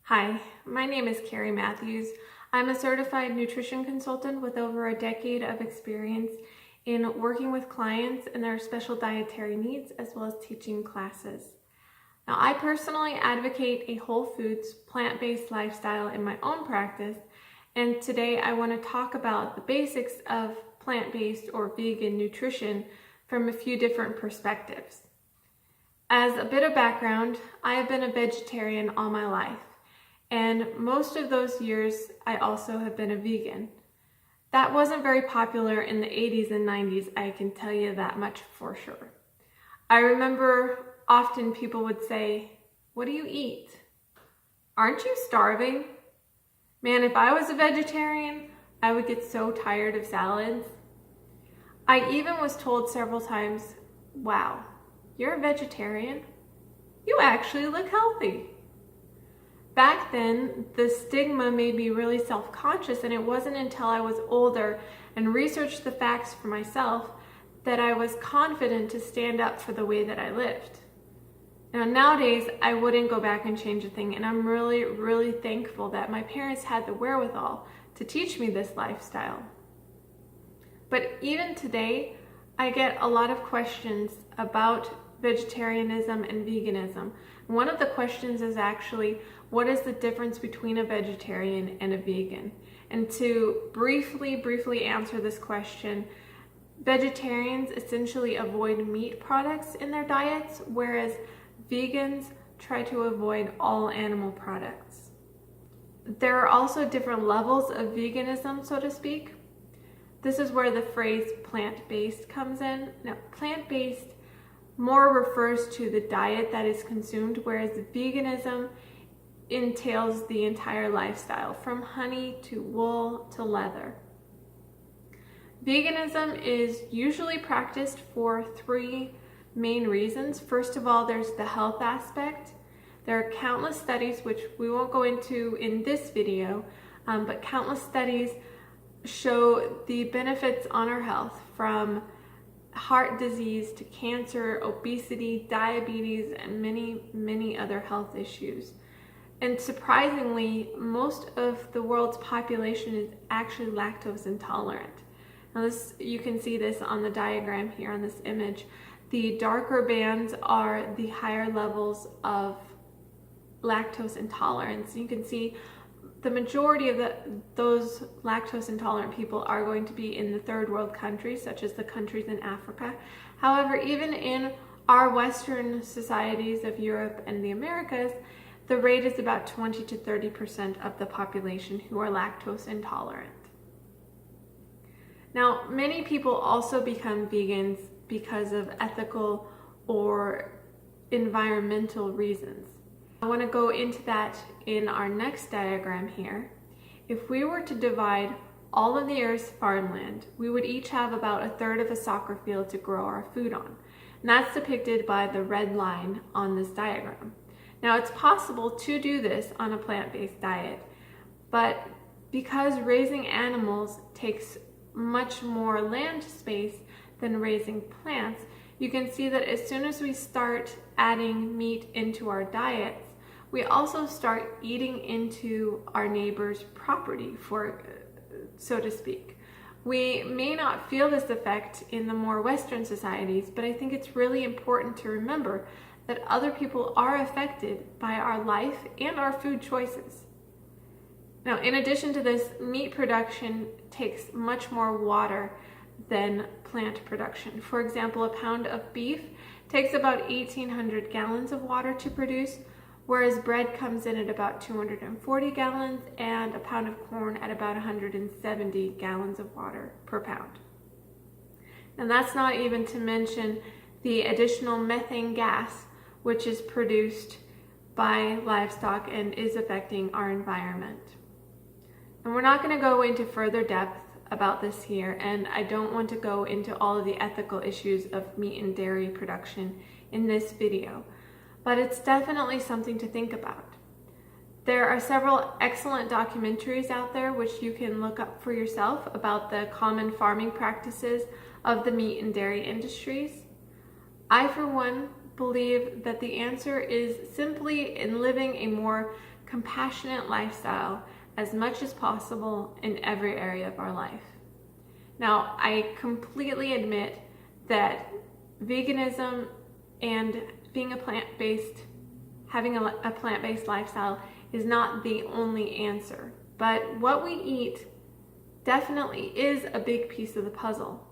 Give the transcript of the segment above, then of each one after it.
Hi, my name is Carrie Matthews. I'm a certified nutrition consultant with over a decade of experience in working with clients and their special dietary needs, as well as teaching classes. Now, I personally advocate a whole foods, plant-based lifestyle in my own practice, and today I want to talk about the basics of plant-based or vegan nutrition from a few different perspectives. As a bit of background, I have been a vegetarian all my life. And most of those years, I also have been a vegan. That wasn't very popular in the 80s and 90s, I can tell you that much for sure. I remember often people would say, "What do you eat? Aren't you starving?" Man, if I was a vegetarian, I would get so tired of salads. I even was told several times, "Wow, you're a vegetarian? You actually look healthy." Back then, the stigma made me really self-conscious, and it wasn't until I was older and researched the facts for myself that I was confident to stand up for the way that I lived. Now, nowadays, I wouldn't go back and change a thing, and I'm really, really thankful that my parents had the wherewithal to teach me this lifestyle. But even today, I get a lot of questions about vegetarianism and veganism. One of the questions is actually, what is the difference between a vegetarian and a vegan? And to briefly answer this question, vegetarians essentially avoid meat products in their diets, whereas vegans try to avoid all animal products. There are also different levels of veganism, so to speak. This is where the phrase plant-based comes in. Now, plant-based more refers to the diet that is consumed, whereas veganism entails the entire lifestyle, from honey to wool to leather. Veganism is usually practiced for three main reasons. First of all, there's the health aspect. There are countless studies, which we won't go into in this video, but countless studies show the benefits on our health, from heart disease to cancer, obesity, diabetes, and many other health issues. And surprisingly, most of the world's population is actually lactose intolerant. Now you can see this on the diagram here on this image. The darker bands are the higher levels of lactose intolerance. You can see the majority of those lactose intolerant people are going to be in the third world countries, such as the countries in Africa. However, even in our Western societies of Europe and the Americas, the rate is about 20 to 30% of the population who are lactose intolerant. Now, many people also become vegans because of ethical or environmental reasons. I want to go into that in our next diagram here. If we were to divide all of the Earth's farmland, we would each have about a third of a soccer field to grow our food on. And that's depicted by the red line on this diagram. Now, it's possible to do this on a plant-based diet, but because raising animals takes much more land space than raising plants, you can see that as soon as we start adding meat into our diets, we also start eating into our neighbor's property, so to speak. We may not feel this effect in the more Western societies, but I think it's really important to remember that other people are affected by our life and our food choices. Now, in addition to this, meat production takes much more water than plant production. For example, a pound of beef takes about 1,800 gallons of water to produce, whereas bread comes in at about 240 gallons and a pound of corn at about 170 gallons of water per pound. And that's not even to mention the additional methane gas, which is produced by livestock and is affecting our environment. And we're not going to go into further depth about this here, and I don't want to go into all of the ethical issues of meat and dairy production in this video, but it's definitely something to think about. There are several excellent documentaries out there which you can look up for yourself about the common farming practices of the meat and dairy industries. I, for one, believe that the answer is simply in living a more compassionate lifestyle as much as possible in every area of our life. Now, I completely admit that veganism and being having a plant-based lifestyle is not the only answer, but what we eat definitely is a big piece of the puzzle.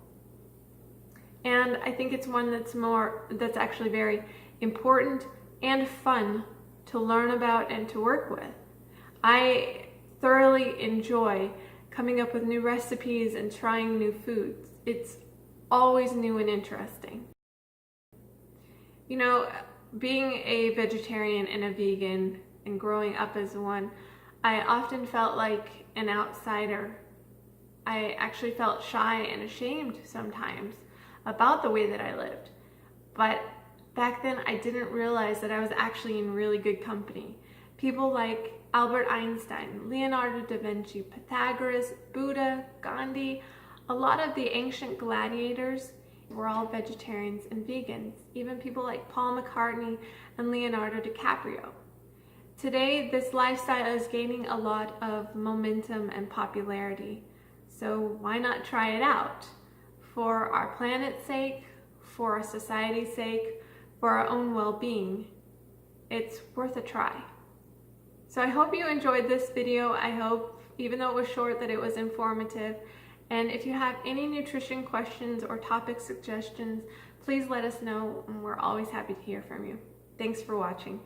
And I think it's one that's actually very important and fun to learn about and to work with. I thoroughly enjoy coming up with new recipes and trying new foods. It's always new and interesting. You know, being a vegetarian and a vegan and growing up as one, I often felt like an outsider. I actually felt shy and ashamed sometimes about the way that I lived. But back then I didn't realize that I was actually in really good company. People like Albert Einstein, Leonardo da Vinci, Pythagoras, Buddha, Gandhi, a lot of the ancient gladiators were all vegetarians and vegans, even people like Paul McCartney and Leonardo DiCaprio. Today, this lifestyle is gaining a lot of momentum and popularity, so why not try it out? For our planet's sake, for our society's sake, for our own well-being, it's worth a try. So I hope you enjoyed this video. I hope, even though it was short, that it was informative. And if you have any nutrition questions or topic suggestions, please let us know, and we're always happy to hear from you. Thanks for watching.